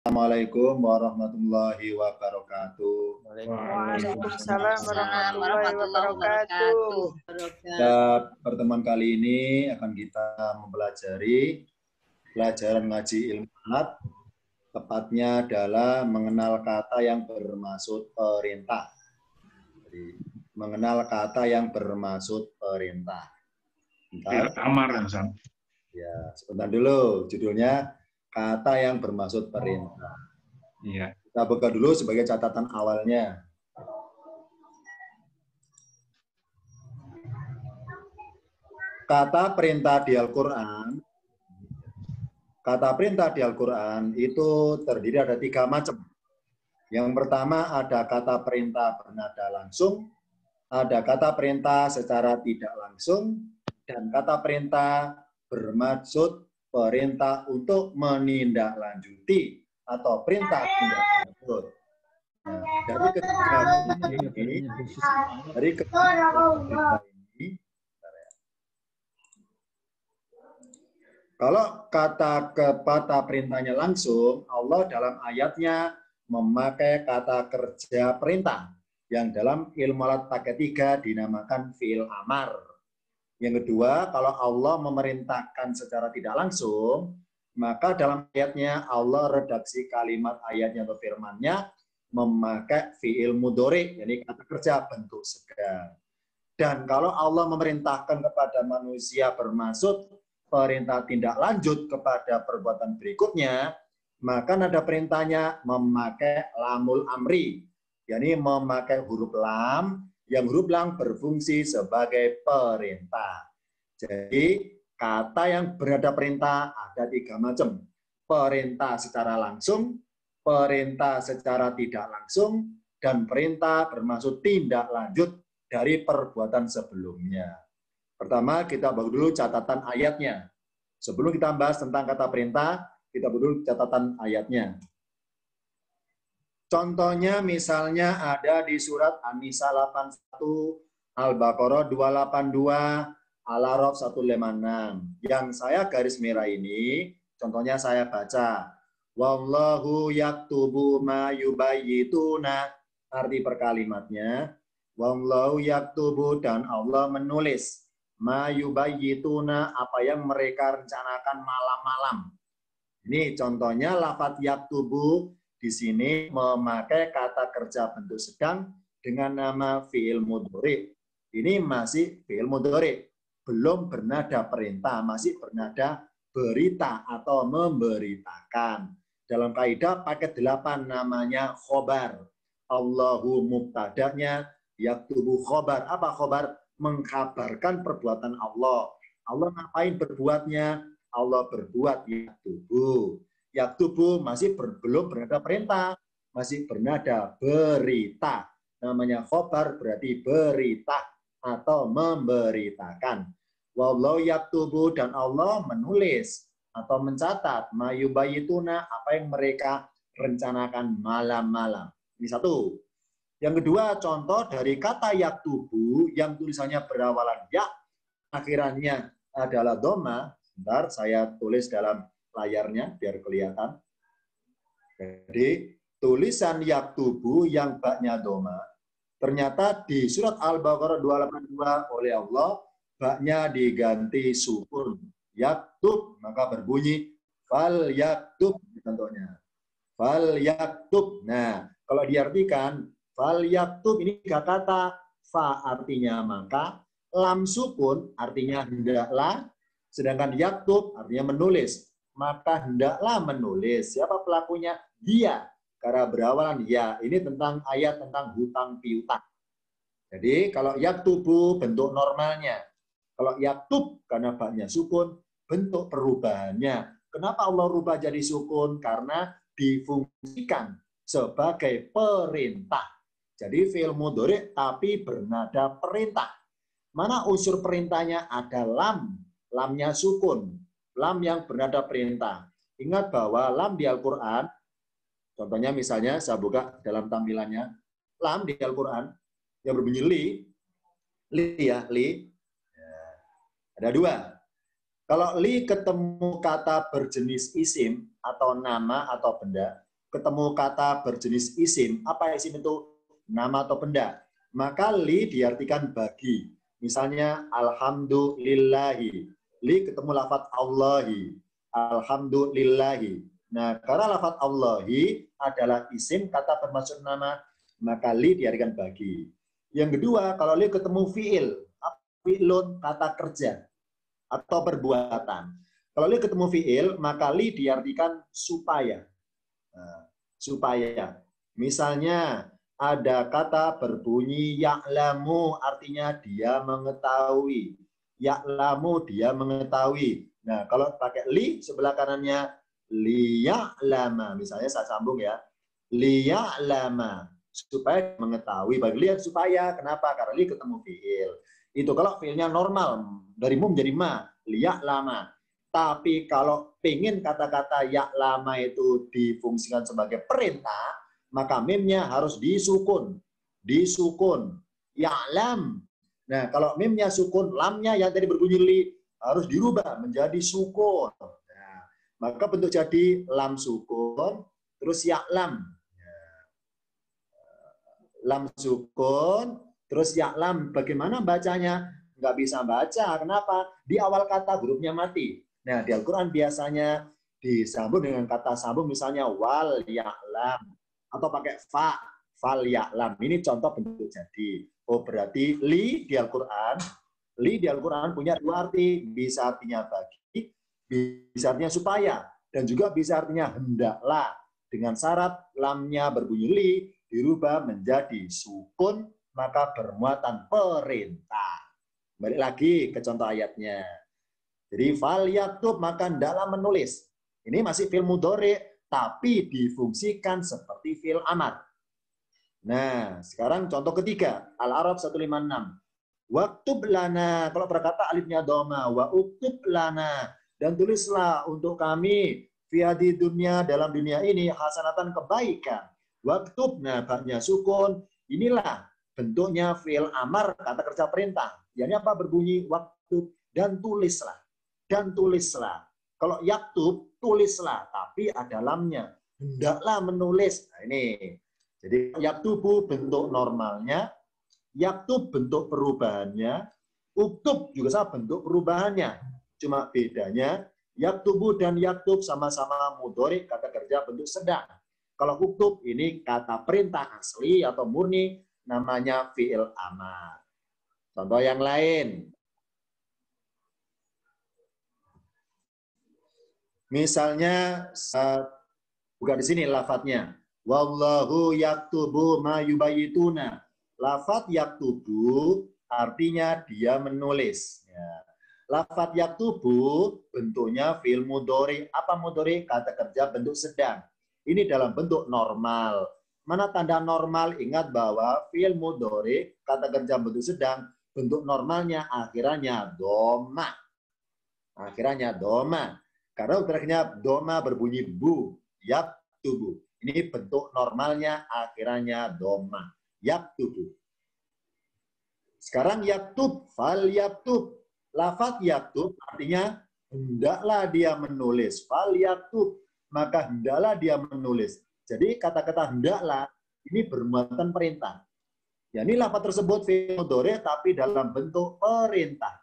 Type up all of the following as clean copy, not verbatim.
Assalamualaikum warahmatullahi wabarakatuh. Waalaikumsalam warahmatullahi wabarakatuh. Pada pertemuan kali ini akan kita mempelajari pelajaran ngaji ilmu alat, tepatnya adalah mengenal kata yang bermaksud perintah. Jadi, mengenal kata yang bermaksud perintah. Amar, ya, sebentar dulu. Judulnya kata yang bermaksud perintah. Iya. Kita buka dulu sebagai catatan awalnya. Kata perintah di Al-Quran, itu terdiri ada 3 macam. Yang pertama ada kata perintah bernada langsung, ada kata perintah secara tidak langsung, dan kata perintah bermaksud perintah untuk menindaklanjuti atau perintah tindak lanjut. Nah, dari ketiga ini, kalau kata perintahnya langsung, Allah dalam ayatnya memakai kata kerja perintah yang dalam ilmu alat paket 3 dinamakan fi'il amar. Yang kedua, kalau Allah memerintahkan secara tidak langsung, maka dalam ayatnya Allah redaksi kalimat ayatnya atau firmannya memakai fi'il mudhari, yakni kata kerja bentuk sedang. Dan kalau Allah memerintahkan kepada manusia bermaksud perintah tindak lanjut kepada perbuatan berikutnya, maka nada perintahnya memakai lamul amri, yakni memakai huruf lam, yang huruf lam berfungsi sebagai perintah. Jadi kata yang bernada perintah ada 3 macam. Perintah secara langsung, perintah secara tidak langsung, dan perintah bermaksud tindak lanjut dari perbuatan sebelumnya. Pertama kita bahas dulu catatan ayatnya. Sebelum kita bahas tentang kata perintah, kita bahas dulu catatan ayatnya. Contohnya misalnya ada di surat An-Nisa 81, Al-Baqarah 282, Al-A'raf 156. Yang saya garis merah ini, contohnya saya baca. Wallahu yaktubu ma yubayyituna. Arti perkalimatnya, wallahu yaktubu, dan Allah menulis ma yubayyituna, apa yang mereka rencanakan malam-malam. Ini contohnya lafadz yaktubu di sini memakai kata kerja bentuk sedang dengan nama fi'il mudhari. Ini masih fi'il mudhari, belum bernada perintah, masih bernada berita atau memberitakan. Dalam kaidah paket 8 namanya khobar. Allahu mubtada'nya, yaktubu khobar. Apa khobar? Mengkabarkan perbuatan Allah. Allah ngapain berbuatnya? Allah berbuat yaktubu. Yaktubu masih belum bernada perintah, masih bernada berita. Namanya khobar berarti berita atau memberitakan. Wallahu yaktubu, dan Allah menulis atau mencatat mayubayituna, apa yang mereka rencanakan malam-malam. Ini satu. Yang kedua, contoh dari kata yaktubu yang tulisannya berawalan ya, akhirannya adalah doma. Bentar, saya tulis dalam layarnya biar kelihatan. Jadi tulisan yaktubu yang baknya doma, ternyata di surat Al-Baqarah 282 oleh Allah baknya diganti sukun yaktub, maka berbunyi fal yaktub. Contohnya fal yaktub. Nah, kalau diartikan fal yaktub ini 3 kata. Fa artinya maka, lam sukun artinya hendaklah, sedangkan yaktub artinya menulis. Maka hendaklah menulis. Siapa pelakunya? Dia. Karena berawalan ya. Ini tentang ayat tentang hutang piutang. Jadi kalau yaktubu bentuk normalnya. Kalau yaktub karena baknya sukun, bentuk perubahannya. Kenapa Allah rubah jadi sukun? Karena difungsikan sebagai perintah. Jadi fi'il mudhari tapi bernada perintah. Mana unsur perintahnya? Ada lam. Lamnya sukun. Lam yang bernada perintah. Ingat bahwa lam di Al-Quran, contohnya misalnya saya buka dalam tampilannya, lam di Al-Quran yang berbunyi li ya, li. Ada 2. Kalau li ketemu kata berjenis isim atau nama atau benda, ketemu kata berjenis isim, apa isim itu? Nama atau benda. Maka li diartikan bagi. Misalnya alhamdulillahi. Li ketemu lafadz Allahi. Alhamdulillahi. Nah, karena lafadz Allahi adalah isim kata termasuk nama, maka li diartikan bagi. Yang kedua, kalau li ketemu fiil, fi'lun kata kerja atau perbuatan. Kalau li ketemu fiil, maka li diartikan supaya. Nah, supaya. Misalnya ada kata berbunyi ya'lamu, artinya dia mengetahui. Ya'lamu, dia mengetahui. Nah, kalau pakai li, sebelah kanannya liya'lama. Misalnya saya sambung ya. Liya'lama. Supaya mengetahui. Bagi lihat supaya. Kenapa? Karena li ketemu fiil. Itu kalau fiilnya normal. Dari mu menjadi ma. Liya'lama. Tapi kalau pengen kata-kata ya lama itu difungsikan sebagai perintah, maka mimnya harus disukun. Disukun. Ya'lam. Nah, kalau mimnya sukun, lamnya yang tadi berbunyi li harus dirubah menjadi sukun. Nah, maka bentuk jadi lam sukun, terus ya'lam. Lam sukun, terus ya'lam. Bagaimana bacanya? Nggak bisa baca. Kenapa? Di awal kata hurufnya mati. Nah, di Al-Quran biasanya disambung dengan kata sambung, misalnya wal ya'lam. Atau pakai fa, fal ya'lam. Ini contoh bentuk jadi. Oh, berarti li di Al-Quran punya dua arti. Bisa artinya bagi, bisa artinya supaya. Dan juga bisa artinya hendaklah. Dengan syarat lamnya berbunyi li, dirubah menjadi sukun, maka bermuatan perintah. Balik lagi ke contoh ayatnya. Jadi fal yaktub, maka hendaklah menulis. Ini masih fi'il mudhari, tapi difungsikan seperti fi'il amar. Nah, sekarang contoh ketiga, Al-A'raf 156. Waktub lana, kalau berkata alifnya dhamma, wa uktub lana, dan tulislah untuk kami fi dunia, dalam dunia ini hasanatan kebaikan. Waktub, nah baknya sukun, inilah bentuknya fi'il amar, kata kerja perintah. Yani apa? Berbunyi waktub, dan tulislah. Dan tulislah. Kalau yaktub, tulislah. Tapi ada lamnya. Hendaklah menulis. Nah, ini. Jadi yaktubu bentuk normalnya. Yaktub bentuk perubahannya. Uktub juga sama bentuk perubahannya. Cuma bedanya, yaktubu dan yaktub sama-sama mudhari, kata kerja bentuk sedang. Kalau uktub ini kata perintah asli atau murni, namanya fi'il amar. Contoh yang lain. Misalnya, bukan di sini lafadznya. Wallahu yaktubu ma yubayituna. Lafadz yaktubu artinya dia menulis. Ya. Lafadz yaktubu bentuknya fi'il mudhari. Apa mudhari? Kata kerja bentuk sedang. Ini dalam bentuk normal. Mana tanda normal? Ingat bahwa fi'il mudhari, kata kerja bentuk sedang, bentuk normalnya akhirannya doma. Akhirannya doma. Karena terakhirnya doma berbunyi bu, yaktubu. Ini bentuk normalnya akhirannya doma, yaktubu. Sekarang yaktub, fal yaktub. Lafadz yaktub artinya hendaklah dia menulis. Fal yaktub, maka hendaklah dia menulis. Jadi kata-kata hendaklah ini bermuatan perintah. Ya, ini lafadz tersebut fi'il mudhari tapi dalam bentuk perintah.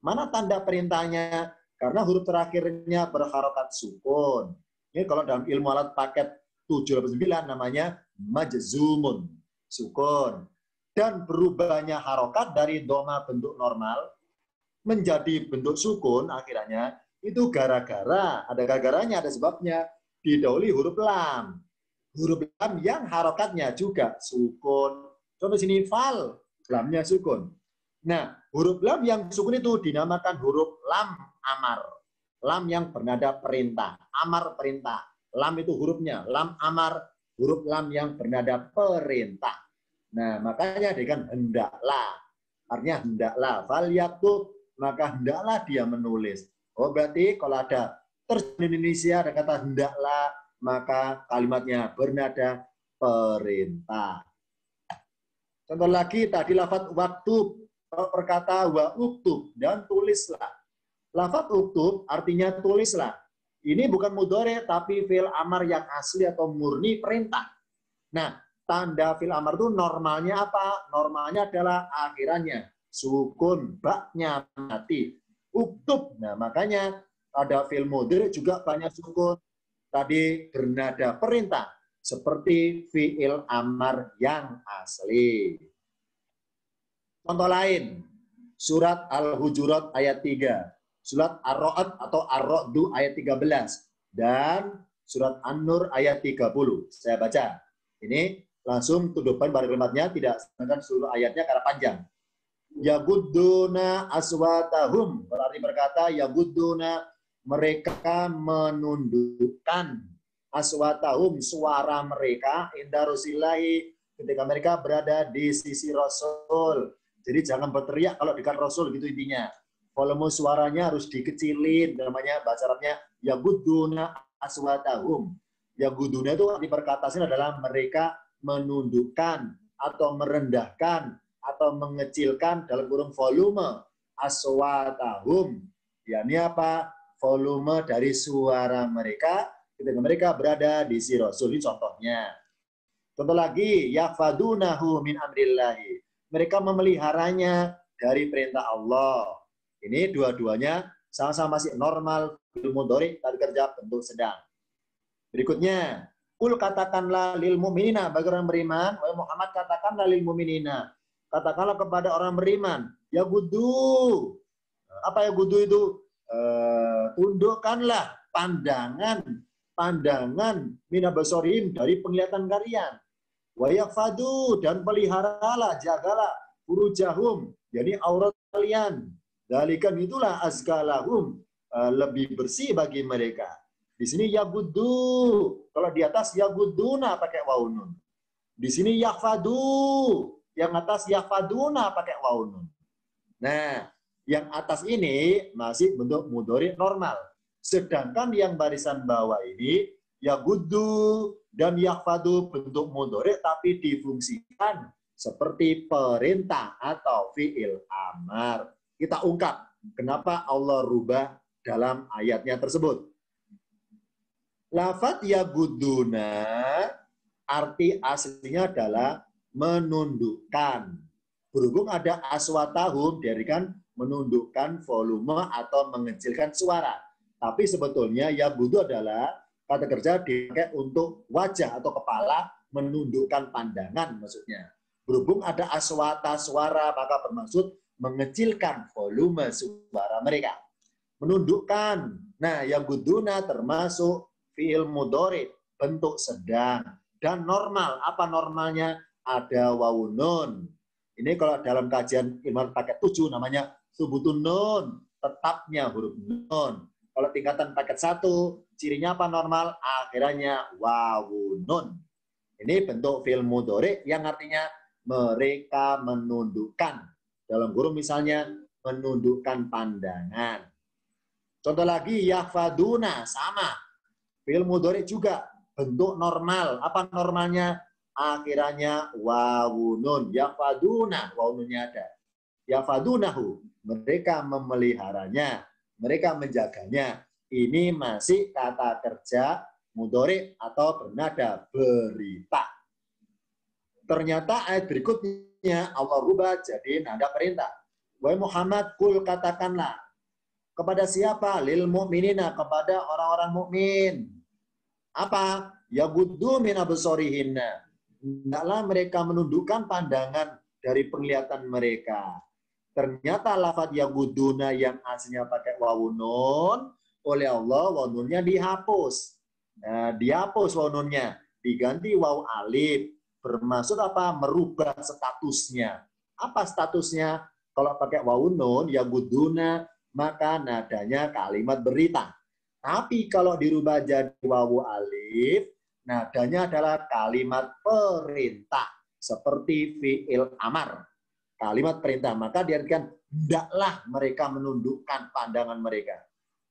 Mana tanda perintahnya? Karena huruf terakhirnya berharokat sukun. Ini kalau dalam ilmu alat paket 789 namanya majzumun, sukun. Dan berubahnya harokat dari doma bentuk normal menjadi bentuk sukun akhirnya itu gara-gara, ada gara-garanya, ada sebabnya, didahului huruf lam. Huruf lam yang harokatnya juga sukun. Contoh sini fal, lamnya sukun. Nah, huruf lam yang sukun itu dinamakan huruf lam amar. Lam yang bernada perintah. Amar perintah. Lam itu hurufnya. Lam amar, huruf lam yang bernada perintah. Nah, makanya dengan hendaklah. Artinya hendaklah. Fal yaktub, maka hendaklah dia menulis. Oh, berarti kalau ada terjemahan Indonesia ada kata hendaklah, maka kalimatnya bernada perintah. Contoh lagi tadi lafadz waktub. Perkata wa uktub dan tulislah. Lafadz uktub artinya tulislah. Ini bukan mudhari, tapi fi'il amar yang asli atau murni perintah. Nah, tanda fi'il amar itu normalnya apa? Normalnya adalah akhirannya sukun, baknya mati. Uktub. Nah, makanya ada fi'il mudhari juga banyak sukun. Tadi bernada perintah seperti fi'il amar yang asli. Contoh lain, surat Al-Hujurat ayat 3, surat Ar-Ra'd atau Ar-Ra'du ayat 13, dan surat An-Nur ayat 30. Saya baca. Ini langsung tuduhan pada kalimatnya, tidak sedangkan seluruh ayatnya karena panjang. Yagudduna aswatahum, berarti berkata yagudduna, mereka menundukkan aswatahum, suara mereka, inda Rasulillahi, ketika mereka berada di sisi Rasul. Jadi jangan berteriak kalau dekat Rasul, gitu intinya. Volume suaranya harus dikecilin, namanya bahasa Arabnya yagudduna aswatahum. Yagudduna itu arti perkataannya adalah mereka menundukkan atau merendahkan atau mengecilkan dalam kurung volume aswatahum. Yakni apa? Volume dari suara mereka ketika mereka berada di sisi Rasul. Ini contohnya. Contoh lagi, yahfadunahu min amrillahi. Mereka memeliharanya dari perintah Allah. Ini dua-duanya sama-sama masih normal, mudhari, tadi kerja bentuk sedang. Berikutnya, kul katakanlah lil mu'minina, bagi orang beriman, wahai Muhammad katakanlah lil mu'minina. Katakanlah kepada orang beriman, ya gudu. Apa ya gudu itu? Tundukkanlah pandangan minabasorim dari penglihatan kalian. Wa yafadu, dan peliharalah, jagalah furujahum, jadi aurat kalian. Dalikan itulah azkalahum, lebih bersih bagi mereka. Di sini yagudu, kalau di atas yaguduna pakai waunun. Di sini yafadu, yang atas yafaduna pakai waunun. Nah, yang atas ini masih bentuk mudhari normal. Sedangkan yang barisan bawah ini yagudu dan yafadu bentuk mudhari tapi difungsikan seperti perintah atau fi'il amar. Kita ungkap kenapa Allah rubah dalam ayatnya tersebut. Lafadz yaguduna arti aslinya adalah menundukkan. Berhubung ada aswatahum, dari kan menundukkan volume atau mengecilkan suara. Tapi sebetulnya yagudu adalah kata kerja dipakai untuk wajah atau kepala, menundukkan pandangan maksudnya. Berhubung ada aswata suara, maka bermaksud mengecilkan volume suara mereka. Menundukkan. Nah, yaguduna termasuk fi'il mudhari, bentuk sedang. Dan normal. Apa normalnya? Ada wawunun. Ini kalau dalam kajian ilmu paket 7 namanya subutun nun, tetapnya huruf nun. Kalau tingkatan paket 1, cirinya apa normal? Akhirannya wawunun. Ini bentuk fi'il mudhari yang artinya mereka menundukkan. Dalam kurung misalnya menundukkan pandangan. Contoh lagi yahfaduna, sama. Fi'il mudhari juga bentuk normal. Apa normalnya? Akhirannya wawunun. Yafaduna, wawununnya ada. Yafadunahu, mereka memeliharanya, mereka menjaganya. Ini masih kata kerja mudhari atau bernada berita. Ternyata ayat berikutnya Allah rubah jadi nada perintah. Wahai Muhammad, kul katakanlah. Kepada siapa? Lil mu'minina, kepada orang-orang mukmin. Apa? Yaguddu min absarihinna. Hendaklah mereka menundukkan pandangan dari penglihatan mereka. Ternyata lafadz yagudduna yang aslinya pakai wawunun, oleh Allah wawunnya dihapus. Nah, dihapus wawunnya, diganti waw alif. Bermaksud apa? Merubah statusnya. Apa statusnya? Kalau pakai wawunun, yagudduna, maka nadanya kalimat berita. Tapi kalau dirubah jadi wawu alif, nadanya adalah kalimat perintah. Seperti fi'il amar. Kalimat perintah. Maka diartikan, hendaklah mereka menundukkan pandangan mereka.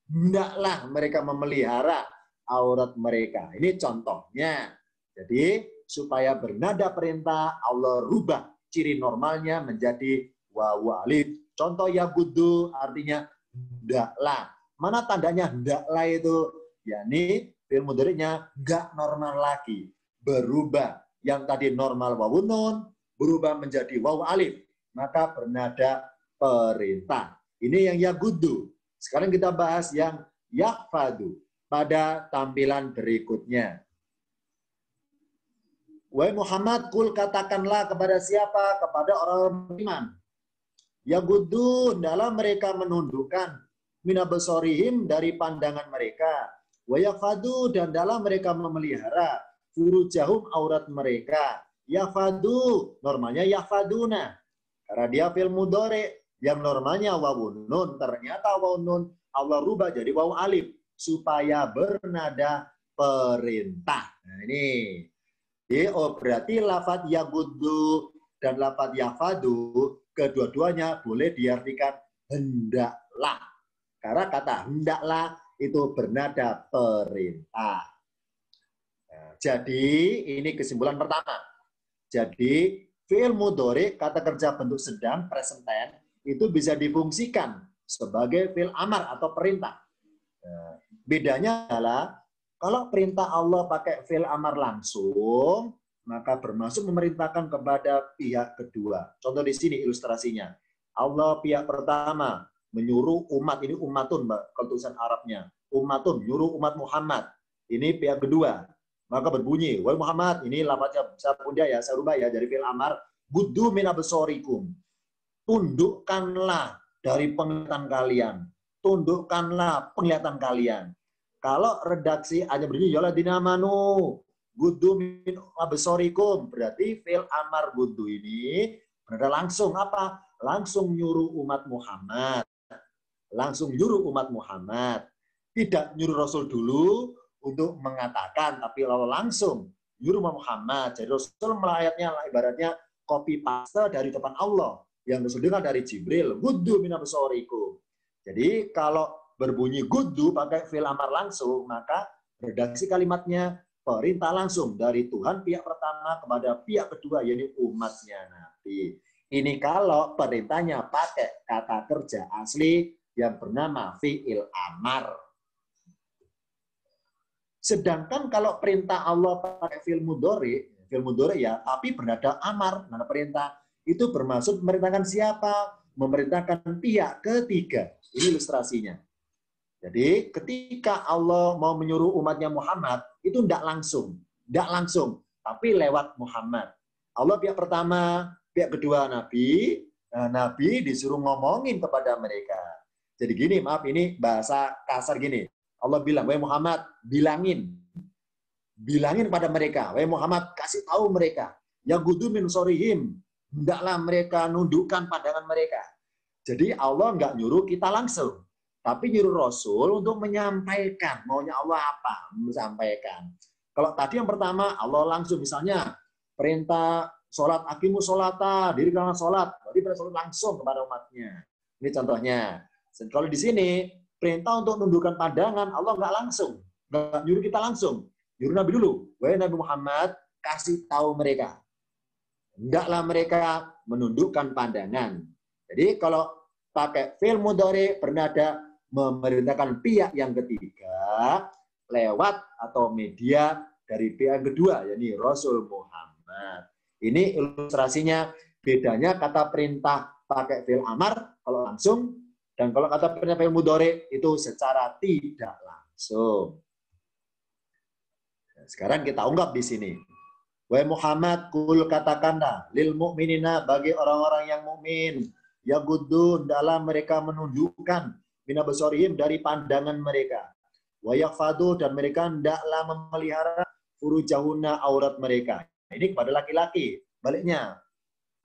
Hendaklah mereka memelihara aurat mereka. Ini contohnya. Jadi, supaya bernada perintah, Allah rubah ciri normalnya menjadi wawu alif. Contoh yagudu artinya hendaklah. Mana tandanya hendaklah itu? yakni fi'il mudhari'nya nggak normal lagi, berubah. Yang tadi normal wawu nun berubah menjadi wawu alif, maka bernada perintah. Ini yang yagudu. Sekarang kita bahas yang yakfadu pada tampilan berikutnya. Wahai Muhammad, kul katakanlah kepada siapa? Kepada orang-orang beriman. Yagudu, dalam mereka menundukkan minabsorihim dari pandangan mereka. Wa yakfadu, dan dalam mereka memelihara furujahum aurat mereka. Yakfadu, normalnya yakfaduna. Karena dia fi'il mudhari yang normalnya wawu nun, ternyata wawu nun Allah rubah jadi wawu alif supaya bernada perintah. Nah, ini. Oh, berarti lafadz yagudu dan lafadz yakfadu kedua-duanya boleh diartikan hendaklah. Karena kata hendaklah itu bernada perintah. Nah, jadi ini kesimpulan pertama. Jadi fi'il mudhari kata kerja bentuk sedang present tense itu bisa difungsikan sebagai fi'il amar atau perintah. Nah, bedanya adalah kalau perintah Allah pakai fi'il amar langsung, maka bermaksud memerintahkan kepada pihak kedua. Contoh di sini ilustrasinya. Allah pihak pertama menyuruh umat, ini ummatun Mbak, kalau tulisan Arabnya. Ummatun, nyuruh umat Muhammad. Ini pihak kedua. Maka berbunyi, wahai Muhammad, ini lafaznya saya punda ya, saya rubah ya dari fi'il amar, guddu min absorikum. Tundukkanlah dari penglihatan kalian. Tundukkanlah penglihatan kalian. Kalau redaksi hanya berbunyi ya ladina amanu guddu min absorikum, berarti fi'il amar guddu ini berada langsung apa? Langsung nyuruh umat Muhammad. Langsung nyuruh umat Muhammad. Tidak nyuruh Rasul dulu untuk mengatakan, tapi langsung nyuruh Muhammad. Jadi Rasul melayatnya ibaratnya copy paste dari depan Allah. Yang Rasul dengar dari Jibril, guddu min absorikum. Jadi kalau berbunyi guddu pakai fi'il amar langsung, maka redaksi kalimatnya perintah langsung dari Tuhan pihak pertama kepada pihak kedua, yaitu umatnya Nabi. Ini kalau perintahnya pakai kata kerja asli yang bernama fi'il amar. Sedangkan kalau perintah Allah pakai fi'il mudhari ya, tapi bernada amar, nada perintah, itu bermaksud memerintahkan siapa? Memerintahkan pihak ketiga. Ini ilustrasinya. Jadi ketika Allah mau menyuruh umatnya Muhammad, itu tidak langsung, tapi lewat Muhammad. Allah pihak pertama, pihak kedua Nabi, Nabi disuruh ngomongin kepada mereka. Jadi gini, maaf ini bahasa kasar gini. Allah bilang, wahai Muhammad, bilangin pada mereka, wahai Muhammad, kasih tahu mereka, yagudu min sorihim, hendaklah mereka nundukkan pandangan mereka. Jadi Allah nggak nyuruh kita langsung, tapi nyuruh Rasul untuk menyampaikan maunya Allah apa, menyampaikan. Kalau tadi yang pertama Allah langsung, misalnya perintah sholat, aqimus sholata, dirikanlah sholat, berarti Rasul langsung kepada umatnya. Ini contohnya. Kalau di sini perintah untuk nundukkan pandangan, Allah nggak langsung, nggak nyuruh kita langsung, nyuruh Nabi dulu. Wahai Nabi Muhammad, kasih tahu mereka, hendaklah mereka menundukkan pandangan. Jadi kalau pakai fi'il mudhari bernada memerintahkan pihak yang ketiga lewat atau media dari pihak yang kedua, yakni Rasul Muhammad. Ini ilustrasinya, bedanya kata perintah pakai fi'il amar kalau langsung, dan kalau kata perintah fi'il mudhari itu secara tidak langsung. Nah, sekarang kita ungkap di sini. Wahai Muhammad, kul katakanlah lil mu'minina, bagi orang-orang yang mukmin, yaguddun, dalam mereka menundukkan min absarihim dari pandangan mereka. Wa yakfadu, dan mereka hendaklah memelihara furujahunna, aurat mereka. Ini kepada laki-laki. Baliknya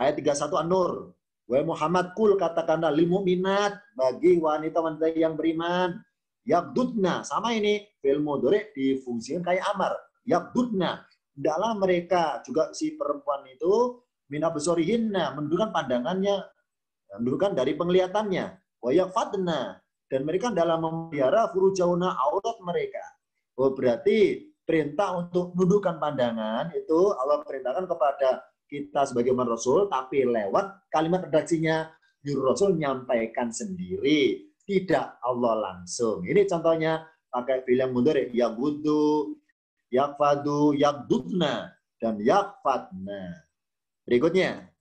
ayat 31 An-Nur. Wahai Muhammad, kul katakanlah lil mu'minat, bagi wanita-wanita yang beriman, yagdudna, sama ini fi'il mudhari difungsikan kayak amar. Yagdudna, hendaklah mereka juga si perempuan itu min absarihinna, menundukkan pandangannya, menundukkan dari penglihatannya. Wa yakfadna, dan mereka dalam memelihara furujahunna, aurat mereka. Oh, berarti perintah untuk menundukkan pandangan itu Allah perintahkan kepada kita sebagai umat Rasul, tapi lewat kalimat redaksinya nyuruh Rasul nyampaikan sendiri, tidak Allah langsung. Ini contohnya pakai fi'il yang mudhari, yaghuddu, yakfadu, yakdudna, dan yakfatna. Berikutnya,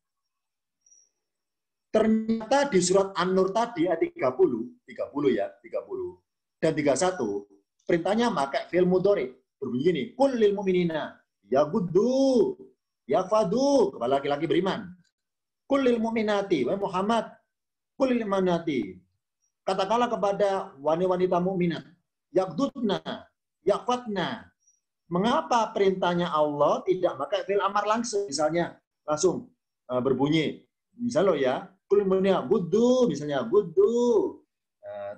ternyata di surat An-Nur tadi ayat 30 ya, 30 dan 31, perintahnya pakai fi'il mudhari. Berbunyi gini, qul lil mu'minina yaghuddu, yakfadu, kepada laki-laki beriman. Qul lil mu'minati, wahai Muhammad, qul lil mu'minati, katakanlah kepada wanita-wanita mukminat, yakdudna, yakfatna. Mengapa perintahnya Allah tidak pakai fi'il amar langsung? Misalnya langsung berbunyi. Misalnya ya, kulmunya gudu, misalnya gudu.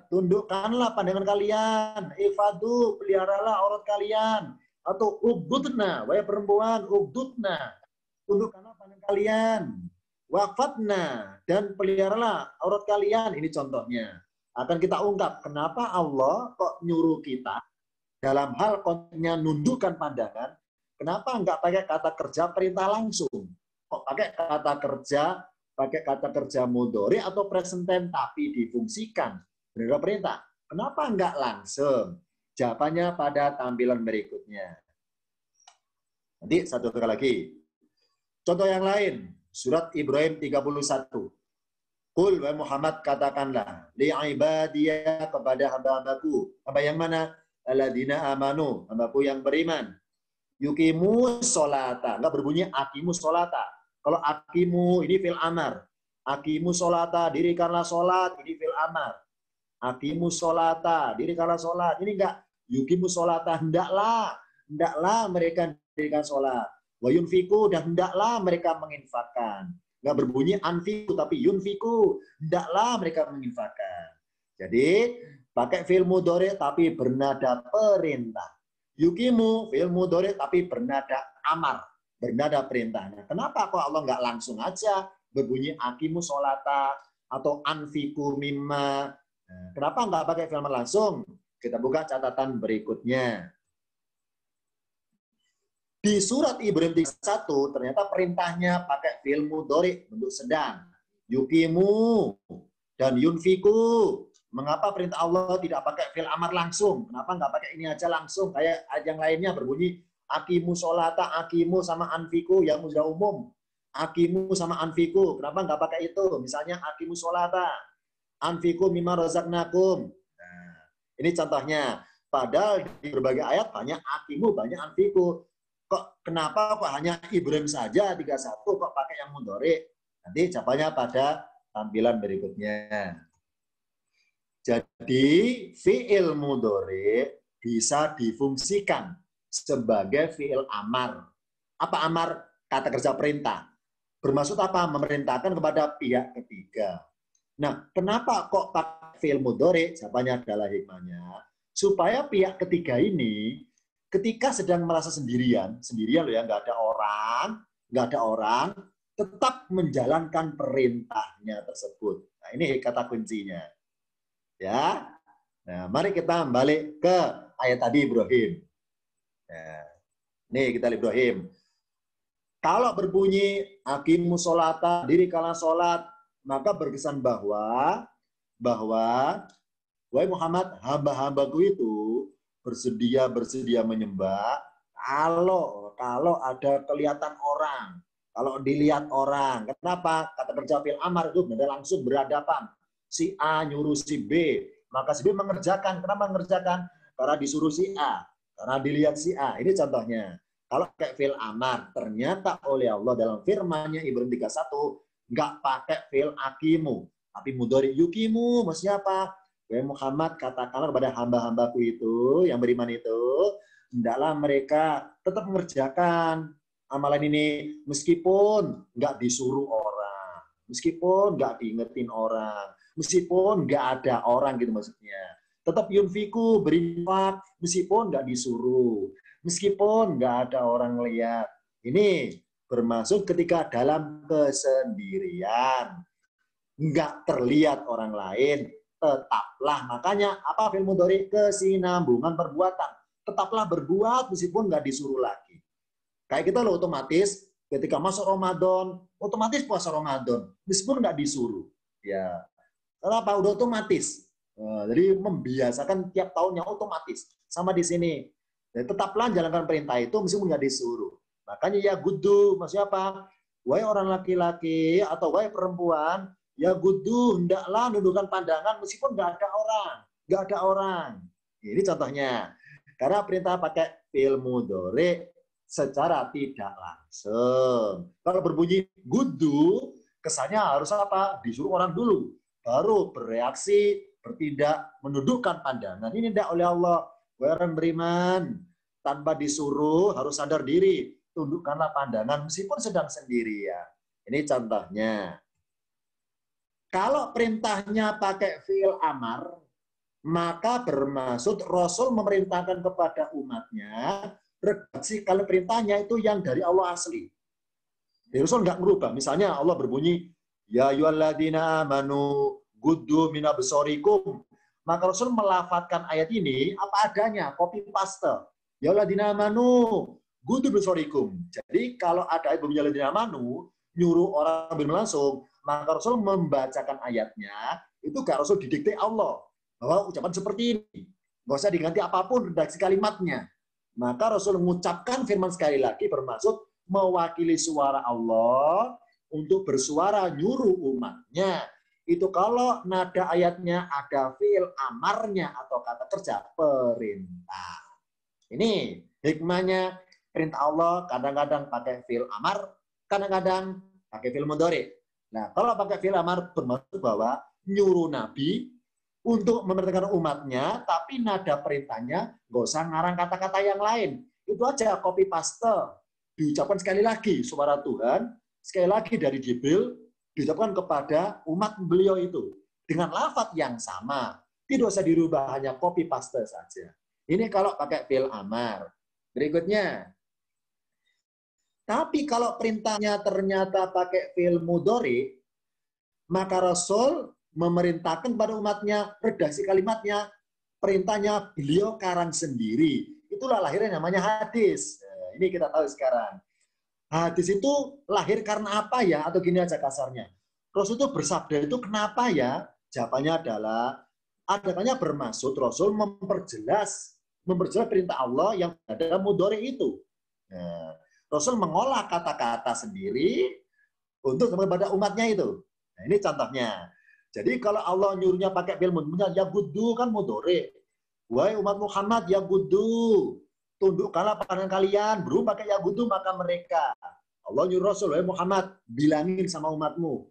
Tundukkanlah pandangan kalian, ifadu, peliharalah aurat kalian. Atau ugdudna, wahai perempuan, ugdudna, tundukkanlah pandangan kalian. Wafatna, dan peliharalah aurat kalian. Ini contohnya. Akan kita ungkap kenapa Allah kok nyuruh kita dalam hal konteksnya nundukkan pandangan, kenapa enggak pakai kata kerja perintah langsung? Kok pakai kata kerja mudhari atau present tense tapi difungsikan berupa perintah? Kenapa enggak langsung? Jawabannya pada tampilan berikutnya. Nanti satu kali lagi. Contoh yang lain, surat Ibrahim 31. Qul wa Muhammad, katakanlah li ibadiyah, kepada hamba-hambaku. Hamba yang mana? Alladzina amanu, hambaku yang beriman. Yuqimu sholata, enggak berbunyi aqimu sholata. Kalau aqimu ini fil amar. Aqimu sholata, dirikanlah sholat, ini fil amar. Aqimu sholata, dirikanlah sholat. Ini enggak yuqimu sholata, hendaklah mereka dirikan sholat. Wa yunfiku, dan hendaklah mereka menginfakkan. Enggak berbunyi anfiku tapi yunfiku, hendaklah mereka menginfakkan. Jadi pakai fi'il mudhari tapi bernada perintah. Yukimu fi'il mudhari tapi bernada amar, bernada perintah. Nah, kenapa kok Allah nggak langsung aja berbunyi akimu sholata atau anfiku mimma? Nah, kenapa nggak pakai fi'il amar langsung? Kita buka catatan berikutnya. Di surat Ibrahim 31 ternyata perintahnya pakai fi'il mudhari bentuk sedang. Yukimu dan yunfiku. Mengapa perintah Allah tidak pakai fi'il amar langsung? Kenapa nggak pakai ini aja langsung? Kayak ayat yang lainnya berbunyi akimu sholata, akimu sama anfiku yang sudah umum. Akimu sama anfiku. Kenapa nggak pakai itu? Misalnya akimu sholata, anfiku mimma razaqnakum. Nah, ini contohnya. Padahal di berbagai ayat banyak akimu, banyak anfiku. Kenapa kok hanya Ibrahim saja 31 kok pakai yang mudhari? Nanti jawabannya pada tampilan berikutnya. Jadi fi'il mudhari bisa difungsikan sebagai fi'il amar. Apa amar? Kata kerja perintah. Bermaksud apa? Memerintahkan kepada pihak ketiga. Nah, kenapa kok pakai fi'il mudhari? Jawabannya adalah hikmahnya supaya pihak ketiga ini ketika sedang merasa sendirian loh ya, nggak ada orang, tetap menjalankan perintahnya tersebut. Nah, ini kata kuncinya. Ya, nah mari kita balik ke ayat tadi Ibrahim. Nah, nih kita lihat Ibrahim. Kalau berbunyi aqimu sholata, dirikanlah sholat, maka berkesan bahwa wahai Muhammad, hamba-hambaku itu bersedia menyembah kalau ada kelihatan orang, kalau dilihat orang. Kenapa? Kata kerja fi'il amar itu benar langsung berhadapan. Si A nyuruh si B, maka si B mengerjakan. Kenapa mengerjakan? Karena disuruh si A, karena dilihat si A. Ini contohnya. Kalau kayak fi'il amar, ternyata oleh Allah dalam firman-Nya Ibrahim 31 nggak pakai fi'il akimu, tapi mudhari yukimu. Maksudnya apa? Wahai Muhammad, katakanlah kepada hamba-hambaku itu yang beriman itu, hendaklah mereka tetap mengerjakan amalan ini meskipun nggak disuruh orang, meskipun nggak diingetin orang, meskipun nggak ada orang gitu maksudnya. Tetap yunfiku, berinfak, meskipun nggak disuruh, meskipun nggak ada orang lihat. Ini bermaksud ketika dalam kesendirian, nggak terlihat orang lain, tetaplah. Makanya apa fi'il mudhari? Kesinambungan perbuatan. Tetaplah berbuat meskipun nggak disuruh lagi. Kayak kita loh otomatis ketika masuk Ramadan, otomatis puasa Ramadan meskipun nggak disuruh. Ya, kenapa? Udah otomatis. Jadi membiasakan tiap tahunnya otomatis. Sama di sini. Jadi tetaplah jalankan perintah itu meskipun nggak disuruh. Makanya ya gudu, maksudnya apa? Wahai orang laki-laki atau wahai perempuan, ya gudu, hendaklah nundukkan pandangan meskipun nggak ada orang. Nggak ada orang. Ini contohnya. Karena perintah pakai fi'il mudhari secara tidak langsung. Kalau berbunyi gudu, kesannya harus apa? Disuruh orang dulu. Baru bereaksi, bertindak, menundukkan pandangan. Ini tidak oleh Allah. Wahai orang beriman, tanpa disuruh harus sadar diri. Tundukkanlah pandangan meskipun sedang sendirian. Ini contohnya. Kalau perintahnya pakai fi'il amar, maka bermaksud Rasul memerintahkan kepada umatnya, redaksi kalau perintahnya itu yang dari Allah asli. Jadi Rasul nggak merubah. Misalnya Allah berbunyi, ya ayyuhalladzina amanu guddu min absarikum. Maka Rasul melafatkan ayat ini apa adanya, copy paste. Ya ayyuhalladzina amanu guddu min absarikum. Jadi kalau ada ayat berbunyi ya ayyuhalladzina amanu, nyuruh orang beriman langsung, maka Rasul membacakan ayatnya, itu gak Rasul didikte Allah. Bahwa ucapan seperti ini. Nggak usah diganti apapun redaksi kalimatnya. Maka Rasul mengucapkan firman sekali lagi bermaksud mewakili suara Allah untuk bersuara nyuruh umatnya. Itu kalau nada ayatnya ada fi'il amarnya atau kata kerja perintah. Ini hikmahnya perintah Allah kadang-kadang pakai fi'il amar, kadang-kadang pakai fi'il mudhari. Nah, kalau pakai fi'il amar bermaksud bahwa nyuruh Nabi untuk memerintahkan umatnya, tapi nada perintahnya nggak usah ngarang kata-kata yang lain. Itu aja copy paste. Diucapkan sekali lagi suara Tuhan, sekali lagi dari Jibril, diucapkan kepada umat beliau itu. Dengan lafaz yang sama. Tidak usah dirubah, hanya copy paste saja. Ini kalau pakai fi'il amar. Berikutnya. Tapi kalau perintahnya ternyata pakai fi'il mudhari, maka Rasul memerintahkan kepada umatnya, redaksi kalimatnya, perintahnya beliau karang sendiri. Itulah lahirnya namanya hadis. Nah, ini kita tahu sekarang. Hadis itu lahir karena apa ya? Atau gini aja kasarnya. Rasul itu bersabda itu kenapa ya? Jawabannya adalah, adanya bermaksud Rasul memperjelas perintah Allah yang ada mudhari itu. Nah, Rasul mengolah kata-kata sendiri untuk kepada umatnya itu. Nah, ini contohnya. Jadi kalau Allah nyuruhnya pakai fi'il mudhari, ya gudu kan mudhari. Wahai umat Muhammad, ya gudu. Tundukkanlah pandangan kalian. Belum pakai ya gudu maka mereka. Allah nyuruh Rasul, wahai Muhammad, bilangin sama umatmu.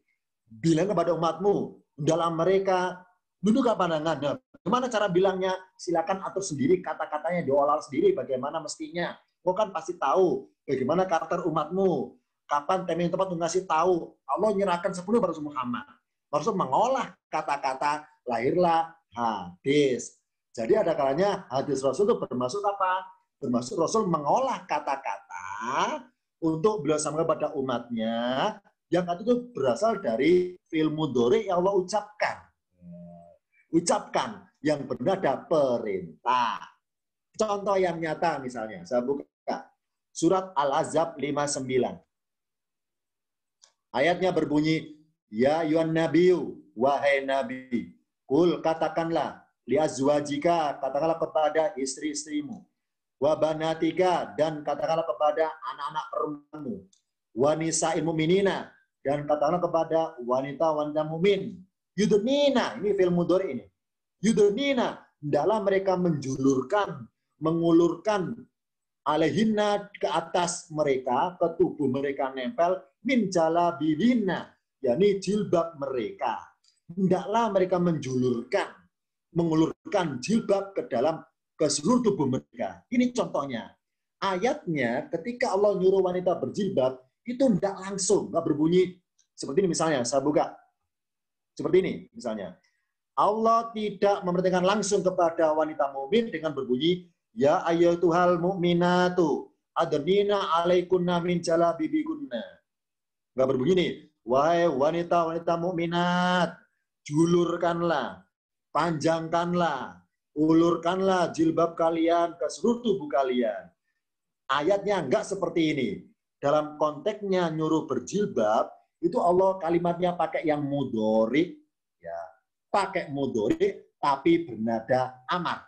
Bilang kepada umatmu. Dalam mereka, tundukkan pandangan. Nah, gimana cara bilangnya? Silakan atur sendiri kata-katanya, diolah sendiri bagaimana mestinya. Kau kan pasti tahu bagaimana karakter umatmu. Kapan tema yang tepat untuk ngasih tahu. Allah nyerahkan sepenuh pada Rasul Muhammad. Rasul mengolah kata-kata, lahirlah hadis. Jadi ada kalanya hadis Rasul itu bermaksud apa? Bermaksud Rasul mengolah kata-kata untuk beliau sampaikan kepada umatnya, yang itu berasal dari fi'il mudhari yang Allah ucapkan. Ucapkan yang bernada perintah. Contoh yang nyata misalnya, saya buka surat Al-Ahzab 59. Ayatnya berbunyi, ya yuan nabiyu, wahai nabi, kul katakanlah, liazwajika, katakanlah kepada istri-istrimu, wa banatika, dan katakanlah kepada anak-anak perempuanmu, wa nisa'il mu'minina, dan katakanlah kepada wanita-wanita mukmin, yudnina, ini fi'il mudhari ini, yudnina, hendaklah mereka menjulurkan, mengulurkan alaihinna ke atas mereka, ke tubuh mereka nempel, min jalabihinna, yakni jilbab mereka. Hendaklah mereka mengulurkan jilbab ke seluruh tubuh mereka. Ini contohnya. Ayatnya ketika Allah nyuruh wanita berjilbab, itu tidak langsung, nggak berbunyi seperti ini misalnya. Saya buka. Seperti ini misalnya. Allah tidak memerintahkan langsung kepada wanita mukmin dengan berbunyi, ya ayyatuhal mu'minatu, adnina alaikunna min jalabibikunna. Nggak berbunyi nih. Wahai wanita-wanita mukminat, julurkanlah, panjangkanlah, ulurkanlah jilbab kalian ke seluruh tubuh kalian. Ayatnya enggak seperti ini. Dalam konteksnya nyuruh berjilbab, itu Allah kalimatnya pakai yang mudhari, ya, pakai mudhari, tapi bernada amar.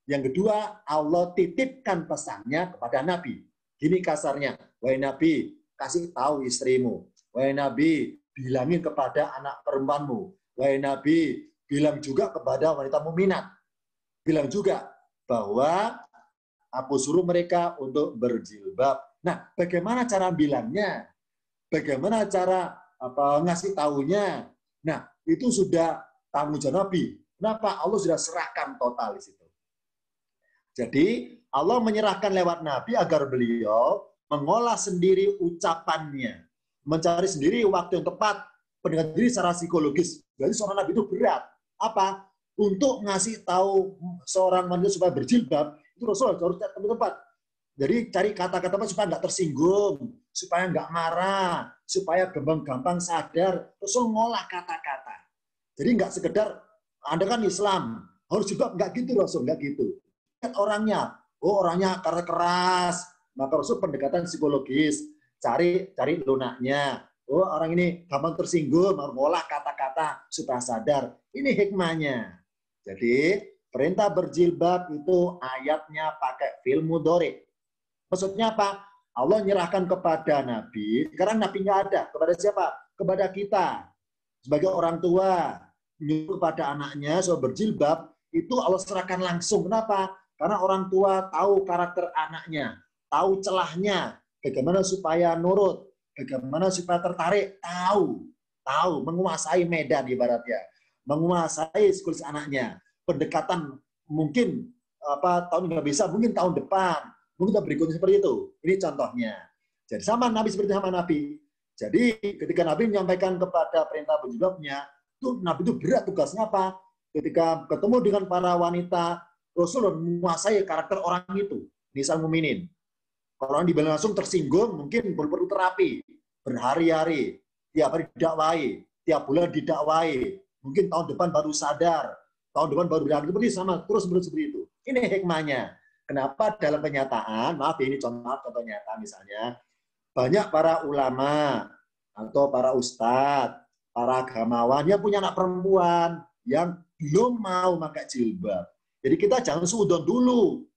Yang kedua, Allah titipkan pesannya kepada Nabi. Gini kasarnya, wahai Nabi, kasih tahu istrimu. Wahai Nabi, bilangin kepada anak perempuanmu. Wahai Nabi, bilang juga kepada wanita mukminat. Bilang juga bahwa aku suruh mereka untuk berjilbab. Nah, bagaimana cara bilangnya? Bagaimana cara ngasih tahunya? Nah, itu sudah tanggung jawab Nabi. Kenapa? Allah sudah serahkan total di situ. Jadi Allah menyerahkan lewat Nabi agar beliau mengolah sendiri ucapannya, mencari sendiri waktu yang tepat, pendengar diri secara psikologis. Jadi seorang Nabi itu berat. Apa? Untuk ngasih tahu seorang manusia supaya berjilbab, itu Rasul harus tempat. Jadi cari kata-kata supaya nggak tersinggung, supaya nggak marah, supaya gampang-gampang sadar. Rasul ngolah kata-kata. Jadi nggak sekedar, Anda kan Islam, harus jilbab, nggak gitu Rasul, nggak gitu. Lihat orangnya, oh orangnya karena keras, maka Rasul pendekatan psikologis, cari lunaknya. Oh orang ini gampang tersinggung, ngolah kata-kata supaya sadar. Ini hikmahnya. Jadi perintah berjilbab itu ayatnya pakai fi'il mudhari. Maksudnya apa? Allah menyerahkan kepada Nabi, sekarang Nabi nggak ada. Kepada siapa? Kepada kita. Sebagai orang tua, menyuruh kepada anaknya soal berjilbab, itu Allah serahkan langsung. Kenapa? Karena orang tua tahu karakter anaknya, tahu celahnya, bagaimana supaya nurut, bagaimana supaya tertarik, tahu, menguasai medan ibaratnya, menguasai psikologis anaknya, pendekatan mungkin tahun nggak bisa, mungkin tahun depan, mungkin tahun berikutnya seperti itu. Ini contohnya. Jadi sama Nabi seperti sama Nabi. Jadi ketika Nabi menyampaikan kepada perintah berjilbabnya, itu Nabi itu berat tugasnya apa? Ketika ketemu dengan para wanita, Rasul menguasai karakter orang itu, nisal muminin. Kalau orang dibilang langsung tersinggung, mungkin perlu terapi, berhari-hari, tiap hari didakwai, tiap bulan didakwai, mungkin tahun depan baru sadar, tahun depan baru berakhir, seperti sama, terus seperti itu. Ini hikmahnya. Kenapa dalam kenyataan, maaf ini contoh nyata misalnya, banyak para ulama atau para ustadz, para agamawan yang punya anak perempuan yang belum mau pakai jilbab. Jadi kita jangan suudon dulu.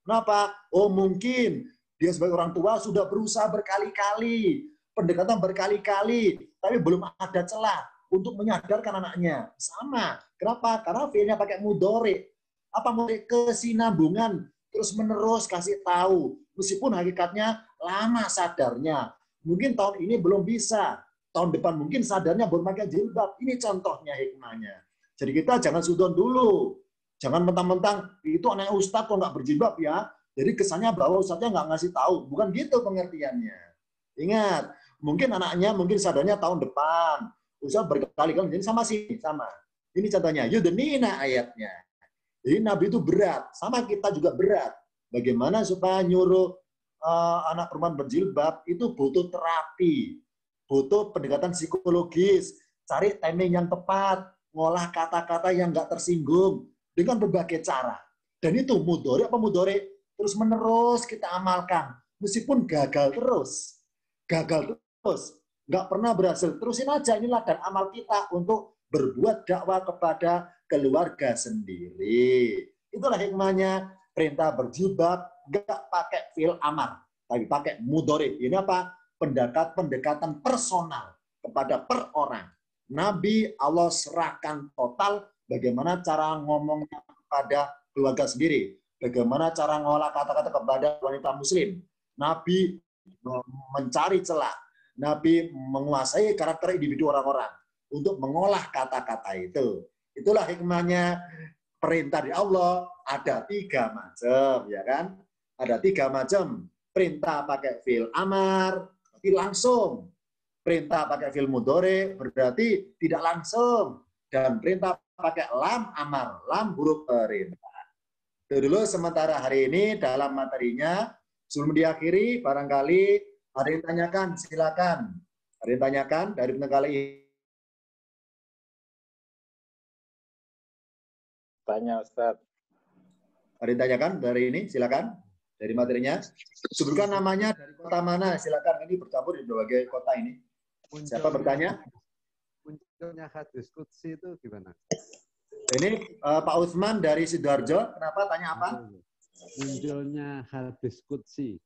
Kenapa? Oh mungkin dia sebagai orang tua sudah berusaha berkali-kali, pendekatan berkali-kali, tapi belum ada celah untuk menyadarkan anaknya. Sama. Kenapa? Karena fi'ilnya pakai mudhari. Apa mudhari? Kesinambungan, terus menerus kasih tahu. Meskipun hakikatnya lama sadarnya. Mungkin tahun ini belum bisa. Tahun depan mungkin sadarnya baru pakai jilbab. Ini contohnya hikmahnya. Jadi kita jangan suudon dulu. Jangan mentang-mentang itu anak ustadz kok nggak berjilbab ya. Jadi kesannya bahwa ustadznya nggak ngasih tahu. Bukan gitu pengertiannya. Ingat, mungkin anaknya mungkin sadarnya tahun depan. Ustadz berkali-kali jadi sama. Ini contohnya. Yudnina ayatnya. Jadi Nabi itu berat. Sama kita juga berat. Bagaimana supaya nyuruh anak perempuan berjilbab itu butuh terapi. Butuh pendekatan psikologis. Cari timing yang tepat. Ngolah kata-kata yang nggak tersinggung. Dengan berbagai cara. Dan itu mudhari apa mudhari terus menerus kita amalkan. Meskipun gagal terus. Nggak pernah berhasil. Terusin aja, ini ladang amal kita untuk berbuat dakwah kepada keluarga sendiri. Itulah hikmahnya perintah berjilbab, nggak pakai fi'il amar, tapi pakai mudhari. Ini apa? Pendekatan personal kepada per orang. Nabi Allah serahkan total bagaimana cara ngomongnya kepada keluarga sendiri. Bagaimana cara ngolah kata-kata kepada wanita muslim. Nabi mencari celah. Nabi menguasai karakter individu orang-orang untuk mengolah kata-kata itu. Itulah hikmahnya perintah di Allah. Ada 3 macam, ya kan? Ada 3 macam. Perintah pakai fi'il amar, berarti langsung. Perintah pakai fi'il mudhari, berarti tidak langsung. Dan perintah pakai lam amar, lam huruf perintah. Itu dulu sementara hari ini dalam materinya. Sebelum diakhiri, barangkali ada yang tanyakan, silakan. Ada yang tanyakan dari penengah ini. Tanya Ustaz. Ada yang tanyakan dari ini, silakan. Dari materinya. Sebutkan namanya dari kota mana, silakan. Ini bercampur di berbagai kota ini. Siapa bertanya? Munculnya hadis qudsi itu gimana? Ini Pak Utsman dari Sidoarjo, kenapa? Tanya apa? Munculnya hadis qudsi.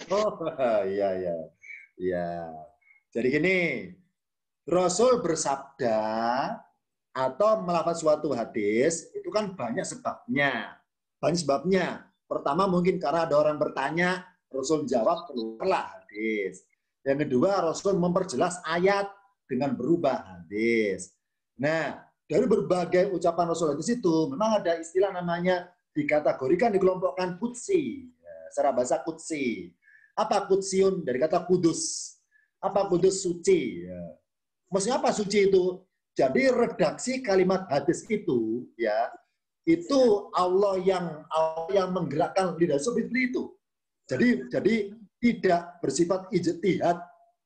Oh, iya, iya. Iya. Jadi gini, Rasul bersabda atau melafaz suatu hadis, itu kan banyak sebabnya. Banyak sebabnya. Pertama mungkin karena ada orang bertanya, Rasul jawab, keluarlah hadis. Yang kedua, Rasul memperjelas ayat dengan berubah hadis. Nah, dari berbagai ucapan Rasul hadis itu, memang ada istilah namanya dikategorikan, dikelompokkan qudsi. Secara bahasa qudsi. Apa qudsiun? Dari kata kudus. Apa kudus? Suci. Maksudnya apa suci itu? Jadi redaksi kalimat hadis itu, ya, itu Allah yang menggerakkan lidah seperti itu. Jadi tidak bersifat ijtihad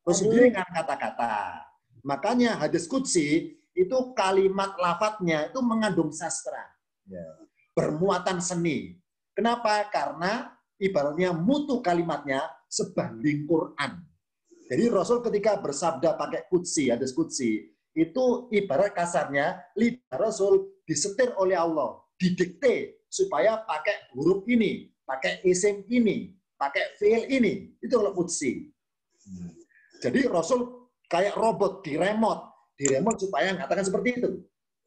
sendiri dengan kata-kata. Makanya hadis qudsi itu kalimat lafadznya itu mengandung sastra, ya, bermuatan seni. Kenapa? Karena ibaratnya mutu kalimatnya sebanding Quran. Jadi Rasul ketika bersabda pakai qudsi, hadis qudsi, itu ibarat kasarnya lidah Rasul disetir oleh Allah, didikte supaya pakai huruf ini, pakai isim ini, pakai fiil ini. Itu kalau qudsi. Jadi Rasul kayak robot di remote supaya mengatakan seperti itu.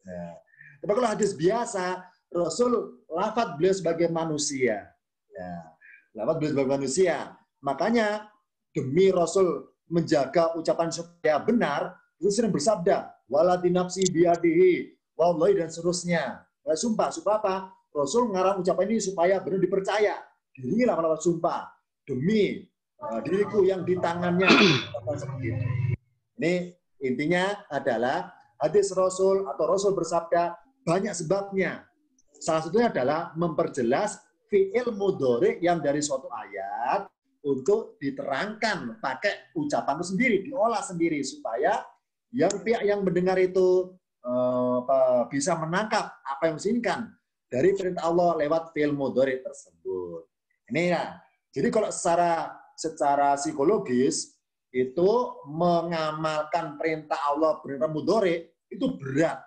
Nah, tapi kalau hadis biasa, Rasul lafadz beliau sebagai manusia. Ya, lafadz beliau sebagai manusia. Makanya demi Rasul menjaga ucapan supaya benar, Rasul sering bersabda, waladi nafsi biadihi, wallahi dan seterusnya. Nah, sumpah apa? Rasul ngarang ucapan ini supaya benar dipercaya. Dirilah melakukan sumpah demi diriku yang di tangannya. Ini intinya adalah hadis Rasul atau Rasul bersabda banyak sebabnya. Salah satunya adalah memperjelas fi'il mudhari yang dari suatu ayat untuk diterangkan pakai ucapan itu sendiri, diolah sendiri supaya yang pihak yang mendengar itu bisa menangkap apa yang diinginkan dari perintah Allah lewat fi'il mudhari tersebut. Ini ya. Jadi kalau secara psikologis itu mengamalkan perintah Allah, perintah mudhari itu berat.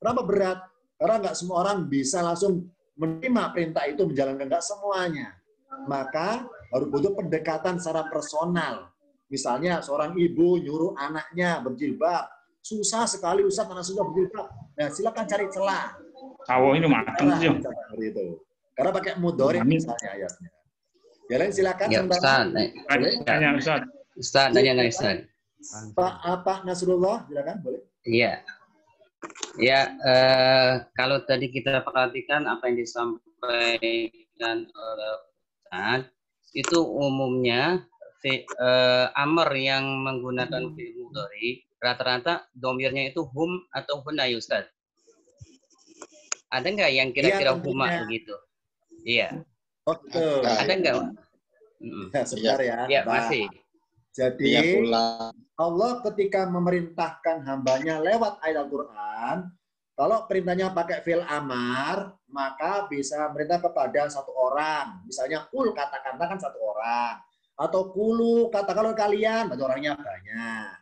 Kenapa berat? Karena nggak semua orang bisa langsung menerima perintah itu menjalankan, nggak semuanya. Maka harus butuh pendekatan secara personal. Misalnya seorang ibu nyuruh anaknya berjilbab, susah sekali Ustaz, anak susah berjilbab. Nah, silakan cari celah. Tahu ini matang sih. Itu. Karena pakai mudhari misalnya ayatnya. Ya lain silakan. Ya, Ustaz. Tanya Ustaz. Ustaz, tanya Ustaz. Pak Nasrullah, silakan boleh. Iya. Ya, kalau tadi kita perhatikan apa yang disampaikan oleh Ustaz, itu umumnya amr yang menggunakan fi'il mudhari rata-rata domirnya itu hum atau hunna, Ustaz. Ada nggak yang kira-kira huma begitu? Iya. Oke. Ada nggak? Ya, sebentar ya. Ya, masih. Jadi Allah ketika memerintahkan hambanya lewat ayat Al-Quran, kalau perintahnya pakai fi'il amar, maka bisa merintah kepada satu orang. Misalnya kul, katakan satu orang. Atau kulu, katakanlah kalian, berarti orangnya banyak.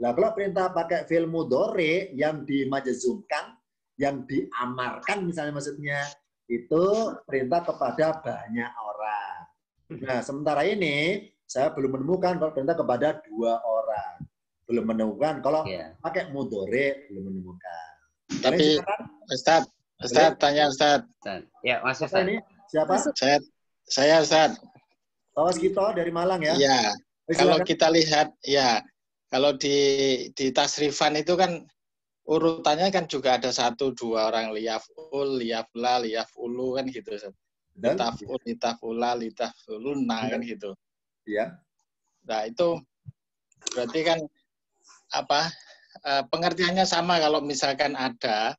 Nah, kalau perintah pakai fi'il mudhari yang dimajzumkan, yang diamarkan misalnya maksudnya, itu perintah kepada banyak orang. Nah, sementara ini saya belum menemukan kalau perintah kepada 2 orang. Belum menemukan kalau pakai mudhari, belum menemukan. Tapi Ustaz tanya Ustaz. Ya, Mas Ustaz. Ini siapa? Saya Ustaz. Pak Waskito dari Malang ya. Iya. Kalau kita lihat ya, kalau di tasrifan itu kan urutannya kan juga ada 1, 2 orang, liyaful, liyafla, liyafulu kan gitu. Litaful, litafula, litafuluna kan gitu. Iya. Nah, itu berarti kan apa? Pengertiannya sama kalau misalkan ada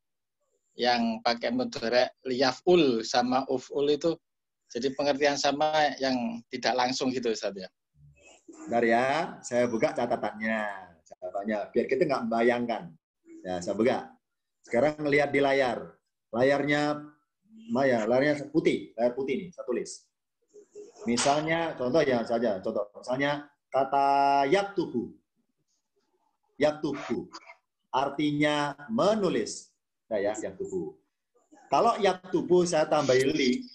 yang pakai mudhari liyaful sama uful itu jadi pengertian sama yang tidak langsung gitu Ustaz ya. Bentar ya, saya buka catatannya biar kita nggak membayangkan. Ya, saya buka. Sekarang melihat di layar. Layarnya putih, layar putih nih, saya tulis. Misalnya, misalnya kata yaktubu. Yaktubu artinya menulis. Nah, ya, yaktubu. Kalau yaktubu saya tambahin li,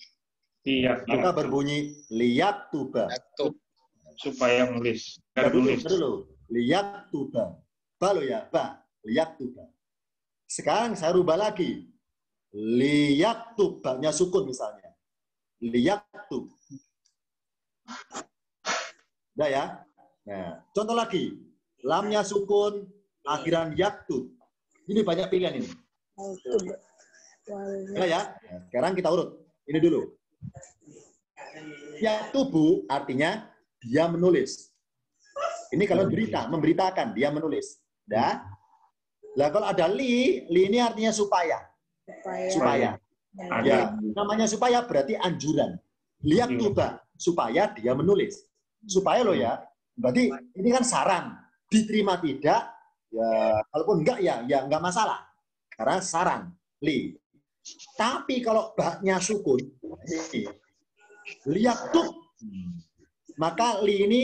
Iya. maka berbunyi liyaktuba. Yaktub. Supaya nulis. Nah, Biar nulis. dulu. Liyaktuba. Ba lo ya, ba. Liyaktuba. Sekarang saya rubah lagi. Liyaktub, ba-nya sukun misalnya. Liyaktub. Udah ya? Nah, contoh lagi. Lamnya sukun, akhiran yaktub. Ini banyak pilihan ini. Udah ya? Nah, sekarang kita urut. Ini dulu. Yaktubu artinya dia menulis. Ini kalau berita, memberitakan, dia menulis. Dah. Lah kalau ada li ini artinya supaya. Supaya. Ya, namanya supaya berarti anjuran. Liyaktuba, supaya dia menulis. Supaya lo ya. Berarti ini kan saran. Diterima tidak, ya kalaupun enggak ya enggak masalah. Karena saran, li. Tapi kalau baknya sukun, liyaktub, maka li ini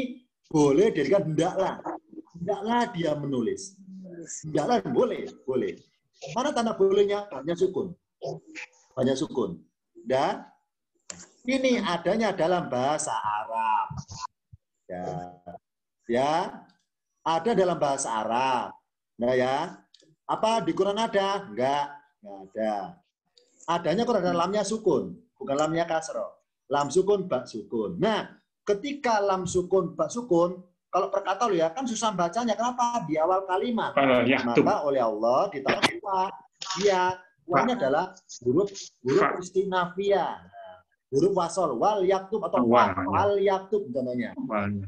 boleh dijadikan hendaklah. Hendaklah dia menulis. Hendaklah boleh. Mana tanda bolehnya? Baknya sukun. Baknya sukun. Dan ini adanya dalam bahasa Arab. Ya, ada dalam bahasa Arab. Nah ya, apa di Quran ada? Enggak ada. Adanya Quran dan lamnya sukun, bukan lamnya kasroh. Lam sukun, bak sukun. Nah, ketika lam sukun, bak sukun, kalau perkata lo ya, kan susah bacanya. Kenapa? Di awal kalimat. Maka oleh Allah ditaruh wa. Iya, wanya adalah huruf istinafiyah. Huruf wasol, wal yaktub atau wal yaktub contohnya.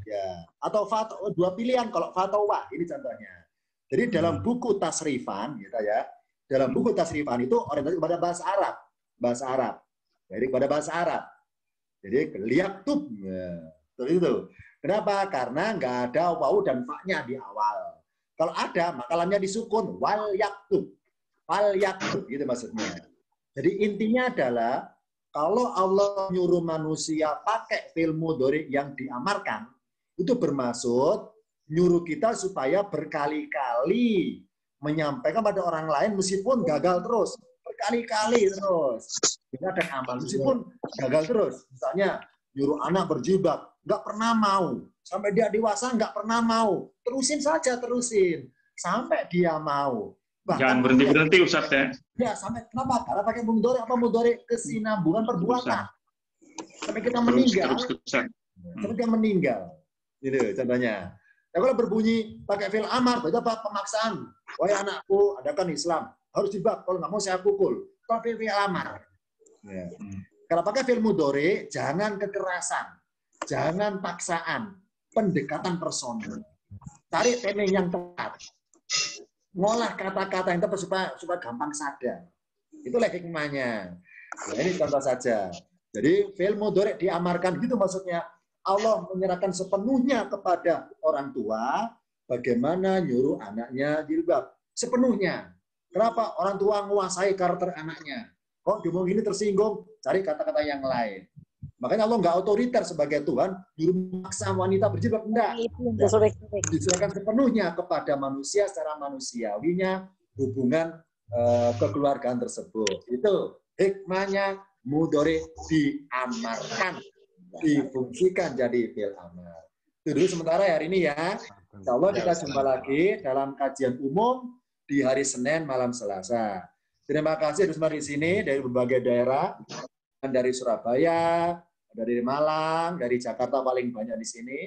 Ya. Atau dua pilihan kalau fatawa, ini contohnya. Jadi dalam buku tasrifan, gitu ya. Dalam buku tasrifan itu orientasi kepada bahasa Arab. Bahasa Arab. Jadi kepada bahasa Arab. Jadi liyaktub. Ya. Seperti itu. Kenapa? Karena nggak ada wau dan fa-nya di awal. Kalau ada, maka lamnya disukun. Wal yaktub. Wal yaktub. Gitu maksudnya. Jadi intinya adalah kalau Allah nyuruh manusia pakai fi'il mudhari yang diamarkan, itu bermaksud nyuruh kita supaya berkali-kali menyampaikan pada orang lain meskipun gagal terus. Berkali-kali terus. Kita ada amal meskipun gagal terus. Misalnya nyuruh anak berjilbab, nggak pernah mau. Sampai dia dewasa nggak pernah mau. Terusin saja, terusin. Sampai dia mau. Bahkan jangan berhenti-berhenti Ustaz ya. Ya, sampai kenapa? Karena pakai mudhari apa mudhari kesinambungan perbuatan. Sampai kita meninggal. Sampai kita meninggal. Gitu contohnya. Ya, kalau berbunyi pakai fi'il amar, berarti apa? Pemaksaan. Wahai anakku, adakan Islam. Harus dibak. Kalau nggak mau saya pukul. Tapi fi'il amar. Ya. Kalau pakai fi'il mudhari, jangan kekerasan. Jangan paksaan. Pendekatan personal. Cari timing yang tepat. Ngolah kata-kata yang tepat supaya gampang sadar. Itulah hikmahnya. Nah, ini contoh saja. Jadi fi'il mudhari diamarkan gitu maksudnya. Allah menyerahkan sepenuhnya kepada orang tua bagaimana nyuruh anaknya jilbab. Sepenuhnya. Kenapa? Orang tua menguasai karakter anaknya. Kok diomong gini tersinggung, cari kata-kata yang lain. Makanya Allah nggak otoriter sebagai Tuhan, nyuruh memaksa wanita berjilbab. Enggak. Diserahkan sepenuhnya kepada manusia secara manusiawinya hubungan kekeluargaan tersebut. Itu hikmahnya mudhari diamarkan. Difungsikan jadi fi'il amar. Itu dulu sementara hari ini ya. Insya Allah kita jumpa lagi dalam kajian umum di hari Senin malam Selasa. Terima kasih semua di sini dari berbagai daerah, dari Surabaya, dari Malang, dari Jakarta paling banyak di sini,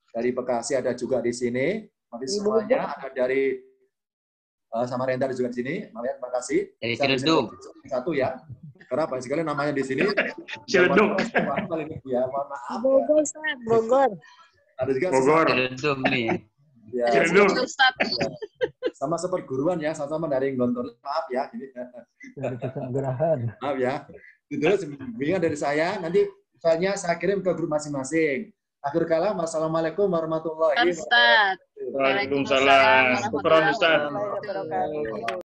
dari Bekasi ada juga di sini. Nanti semuanya ada dari Samarinda juga di sini. Terima kasih. Dari Ciledug. Satu ya. Karena banyak sekali namanya di sini. Ciledug. Ya, mohon maaf. Bogor, Ustaz. Bogor. Ada juga Bogor. Ciledug nih. Ya, Ciledug. sama seperguruan ya, sama-sama dari Gontor. Maaf ya. Dari Pesanggerahan. Maaf ya. Itu bimbingan dari saya. Nanti filenya saya kirim ke grup masing-masing. Akhir kalam, wassalamualaikum warahmatullahi wabarakatuh. Waalaikumsalam. Syukran Ustaz. Wabarakatuh.